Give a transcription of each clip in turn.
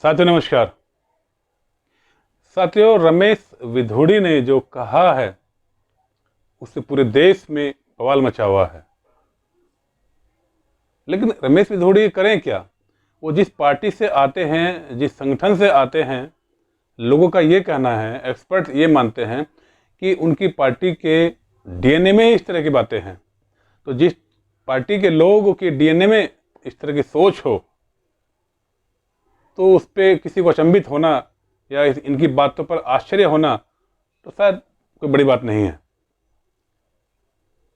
साथियों नमस्कार। साथियों, रमेश विधोड़ी ने जो कहा है उससे पूरे देश में बवाल मचा हुआ है। लेकिन रमेश विधोड़ी करें क्या? वो जिस पार्टी से आते हैं, जिस संगठन से आते हैं, लोगों का ये कहना है, एक्सपर्ट ये मानते हैं कि उनकी पार्टी के डीएनए में इस तरह की बातें हैं। तो जिस पार्टी के लोगों की डीएनए में इस तरह की सोच हो तो उस पर किसी को अचंभित होना या इनकी बातों पर आश्चर्य होना तो शायद कोई बड़ी बात नहीं है।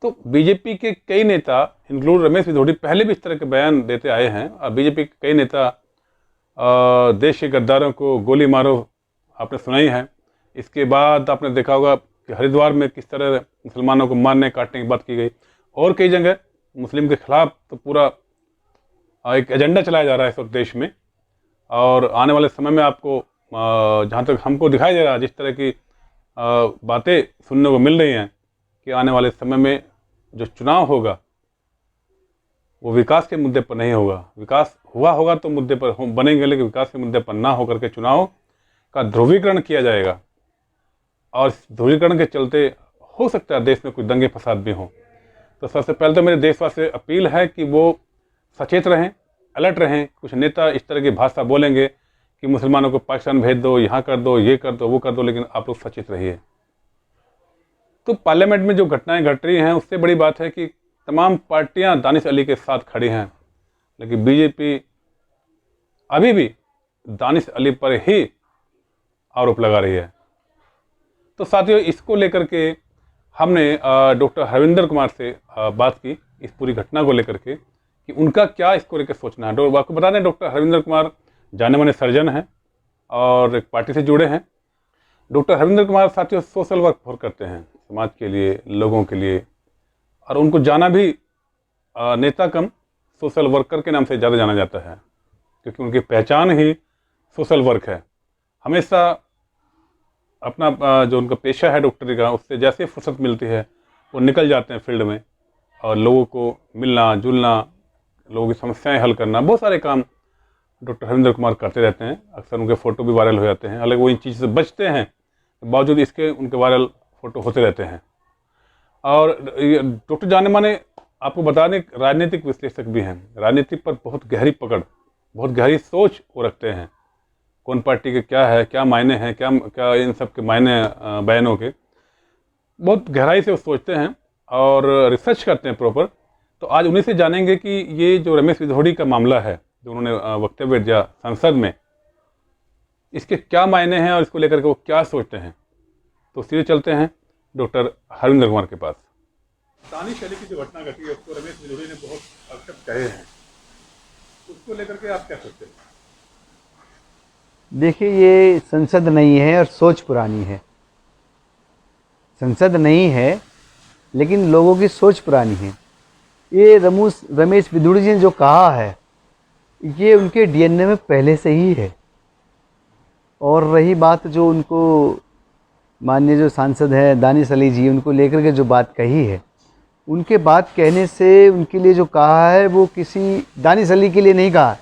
तो बीजेपी के कई नेता, इंक्लूड रमेश विधोड़ी, पहले भी इस तरह के बयान देते आए हैं। और बीजेपी के कई नेता देश के गद्दारों को गोली मारो आपने सुनाई है। इसके बाद आपने देखा होगा कि हरिद्वार में किस तरह मुसलमानों को मारने काटने की बात की गई। और कई जगह मुस्लिम के खिलाफ तो पूरा एक एजेंडा चलाया जा रहा है इस वक्त देश में। और आने वाले समय में आपको जहाँ तक हमको दिखाई दे रहा है, जिस तरह की बातें सुनने को मिल रही हैं कि आने वाले समय में जो चुनाव होगा वो विकास के मुद्दे पर नहीं होगा। विकास हुआ होगा तो मुद्दे पर बनेंगे, लेकिन विकास के मुद्दे पर ना होकर के चुनाव का ध्रुवीकरण किया जाएगा। और इस ध्रुवीकरण के चलते हो सकता है देश में कुछ दंगे फसाद भी हों। तो सबसे पहले तो मेरे देशवासी से अपील है कि वो सचेत रहें, अलर्ट रहें। कुछ नेता इस तरह की भाषा बोलेंगे कि मुसलमानों को पाकिस्तान भेज दो, यहाँ कर दो, ये कर दो, वो कर दो, लेकिन आप लोग सचेत रहिए। तो पार्लियामेंट में जो घटनाएं घट रही हैं उससे बड़ी बात है कि तमाम पार्टियां दानिश अली के साथ खड़ी हैं, लेकिन बीजेपी अभी भी दानिश अली पर ही आरोप लगा रही है। तो साथियों, इसको लेकर के हमने डॉक्टर हरविंदर कुमार से बात की इस पूरी घटना को लेकर के कि उनका क्या इसको लेकर सोचना है। आपको बता दें, डॉक्टर हरविंदर कुमार जाने माने सर्जन हैं और एक पार्टी से जुड़े हैं। डॉक्टर हरविंदर कुमार साथियों सोशल वर्क बहुत करते हैं, समाज के लिए, लोगों के लिए। और उनको जाना भी नेता कम सोशल वर्कर के नाम से ज़्यादा जाना जाता है, क्योंकि उनकी पहचान ही सोशल वर्क है। हमेशा अपना जो उनका पेशा है डॉक्टरी का, उससे जैसे फुर्सत मिलती है वो निकल जाते हैं फील्ड में और लोगों को मिलना जुलना, लोगों की समस्याएं हल करना, बहुत सारे काम डॉक्टर हरविंदर कुमार करते रहते हैं। अक्सर उनके फ़ोटो भी वायरल हो जाते हैं। हालांकि वो इन चीज़ से बचते हैं, बावजूद इसके उनके वायरल फ़ोटो होते रहते हैं। और डॉक्टर जाने माने आपको बता दें राजनीतिक विश्लेषक भी हैं। राजनीति पर बहुत गहरी पकड़, बहुत गहरी सोच वो रखते हैं। कौन पार्टी के क्या है, क्या मायने हैं, क्या क्या इन सब के मायने बयानों के बहुत गहराई से वो सोचते हैं और रिसर्च करते हैं प्रॉपर। तो आज उन्हीं से जानेंगे कि ये जो रमेश विधोड़ी का मामला है, जो उन्होंने वक्तव्य दिया संसद में, इसके क्या मायने हैं और इसको लेकर के वो क्या सोचते हैं। तो सीधे चलते हैं डॉक्टर हरविंदर कुमार के पास। दानिश अली की जो घटना घटी है उसको रमेश विधोड़ी ने बहुत अक्षत कहे हैं, उसको लेकर के आप क्या सोचते हैं? देखिए, ये संसद नहीं है और सोच पुरानी है। संसद नहीं है लेकिन लोगों की सोच पुरानी है। ये रमेश विधोड़ी जी ने जो कहा है ये उनके डीएनए में पहले से ही है। और रही बात जो उनको माननीय जो सांसद हैं दानिश अली जी, उनको लेकर के जो बात कही है, उनके बात कहने से उनके लिए जो कहा है वो किसी दानिश अली के लिए नहीं कहा है,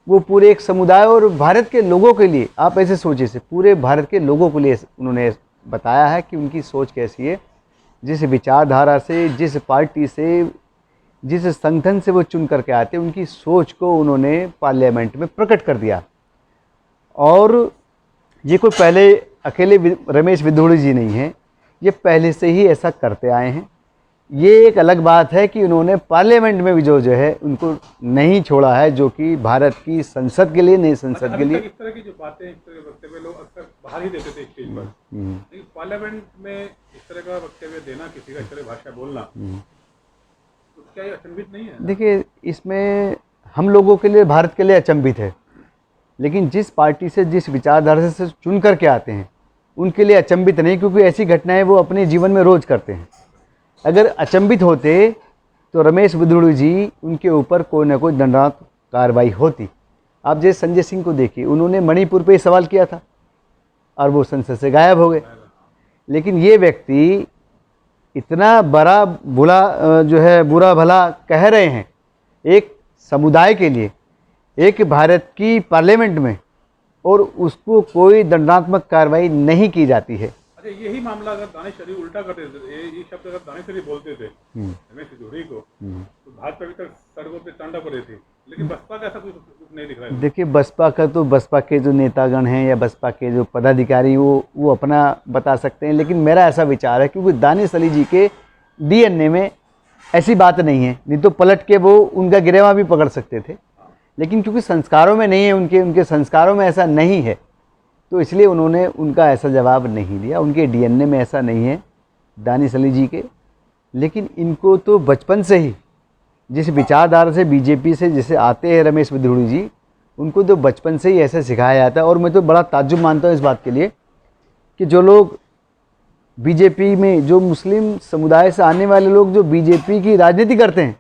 वो पूरे एक समुदाय और भारत के लोगों के लिए, आप ऐसे सोचिए से पूरे भारत के लोगों के लिए उन्होंने बताया है कि उनकी सोच कैसी है। जिस विचारधारा से, जिस पार्टी से, जिस संगठन से वो चुन करके आते, उनकी सोच को उन्होंने पार्लियामेंट में प्रकट कर दिया। और ये कोई पहले अकेले रमेश विधोड़ी जी नहीं हैं, ये पहले से ही ऐसा करते आए हैं। ये एक अलग बात है कि उन्होंने पार्लियामेंट में भी जो है उनको नहीं छोड़ा है, जो कि भारत की संसद के लिए, नहीं संसद के लिए। इस तरह की जो बातें, इस तरह के वक्तव्य लोग अक्सर बाहर ही देते थे स्टेज पर, लेकिन पार्लियामेंट में इस तरह का वक्तव्य देना, किसी का इस तरह भाषा बोलना, तो क्या ये अचंभित नहीं है? देखिए, इसमें हम लोगों के लिए, भारत के लिए अचंभित है, लेकिन जिस पार्टी से, जिस विचारधारा से चुन करके आते हैं उनके लिए अचंभित नहीं, क्योंकि ऐसी घटनाएं वो अपने जीवन में रोज करते हैं। अगर अचंभित होते तो रमेश विधोड़ी जी, उनके ऊपर कोई ना कोई दंडात्मक कार्रवाई होती। आप जैसे संजय सिंह को देखिए, उन्होंने मणिपुर पे सवाल किया था और वो संसद से गायब हो गए। लेकिन ये व्यक्ति इतना बड़ा बुरा भला कह रहे हैं एक समुदाय के लिए, एक भारत की पार्लियामेंट में, और उसको कोई दंडात्मक कार्रवाई नहीं की जाती है। अच्छा, यही मामला अगर दानिश शरीफ उल्टा करते थे, ये शब्द अगर दानिश शरीफ बोलते थे रमेश सिधोड़ी को, तो भाजपा अभी तक सड़कों पे तांडव कर रही थी, लेकिन बसपा का ऐसा कुछ नहीं दिख रहा है। देखिए, बसपा का तो बसपा के जो नेतागण हैं या बसपा के जो पदाधिकारी वो अपना बता सकते हैं, लेकिन मेरा ऐसा विचार है क्योंकि दानिश अली जी के डीएनए में ऐसी बात नहीं है, नहीं तो पलट के वो उनका गिरेवा भी पकड़ सकते थे, लेकिन क्योंकि संस्कारों में नहीं है, उनके संस्कारों में ऐसा नहीं है, तो इसलिए उन्होंने उनका ऐसा जवाब नहीं दिया। उनके डीएनए में ऐसा नहीं है दानिश अली जी के। लेकिन इनको तो बचपन से ही जिस विचारधारा से बीजेपी से जैसे आते हैं रमेश विधुड़ी जी, उनको तो बचपन से ही ऐसे सिखाया जाता है। और मैं तो बड़ा ताज्जुब मानता हूँ इस बात के लिए कि जो लोग बीजेपी में, जो मुस्लिम समुदाय से आने वाले लोग जो बीजेपी की राजनीति करते हैं,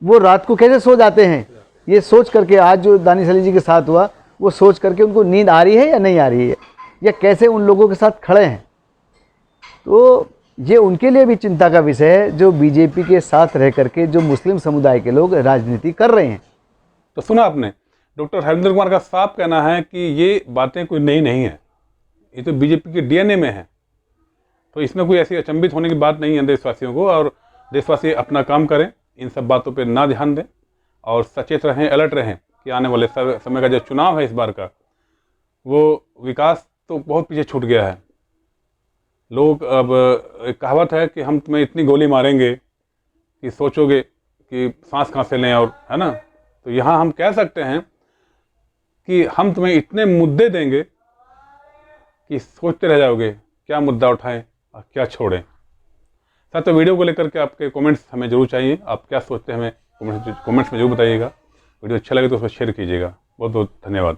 वो रात को कैसे सो जाते हैं, ये सोच करके आज जो दानिश अली जी के साथ हुआ, वो सोच करके उनको नींद आ रही है या नहीं आ रही है, या कैसे उन लोगों के साथ खड़े हैं। तो ये उनके लिए भी चिंता का विषय है जो बीजेपी के साथ रह करके जो मुस्लिम समुदाय के लोग राजनीति कर रहे हैं। तो सुना आपने, डॉक्टर हरिंदर कुमार का साफ कहना है कि ये बातें कोई नई नहीं है, ये तो बीजेपी के डीएनए में है। तो इसमें कोई ऐसी अचंभित होने की बात नहीं है देशवासियों को, और देशवासी अपना काम करें, इन सब बातों पर ना ध्यान दें और सचेत रहें, अलर्ट रहें कि आने वाले समय का जो चुनाव है इस बार का, वो विकास तो बहुत पीछे छूट गया है। लोग अब, एक कहावत है कि हम तुम्हें इतनी गोली मारेंगे कि सोचोगे कि सांस कहाँ से लें, और है ना, तो यहाँ हम कह सकते हैं कि हम तुम्हें इतने मुद्दे देंगे कि सोचते रह जाओगे क्या मुद्दा उठाएं और क्या छोड़ें। साथ तो वीडियो को लेकर के आपके कमेंट्स हमें जरूर चाहिए, आप क्या सोचते हैं हमें कमेंट्स में जरूर बताइएगा। वीडियो अच्छा लगे तो उसको शेयर कीजिएगा। बहुत बहुत धन्यवाद।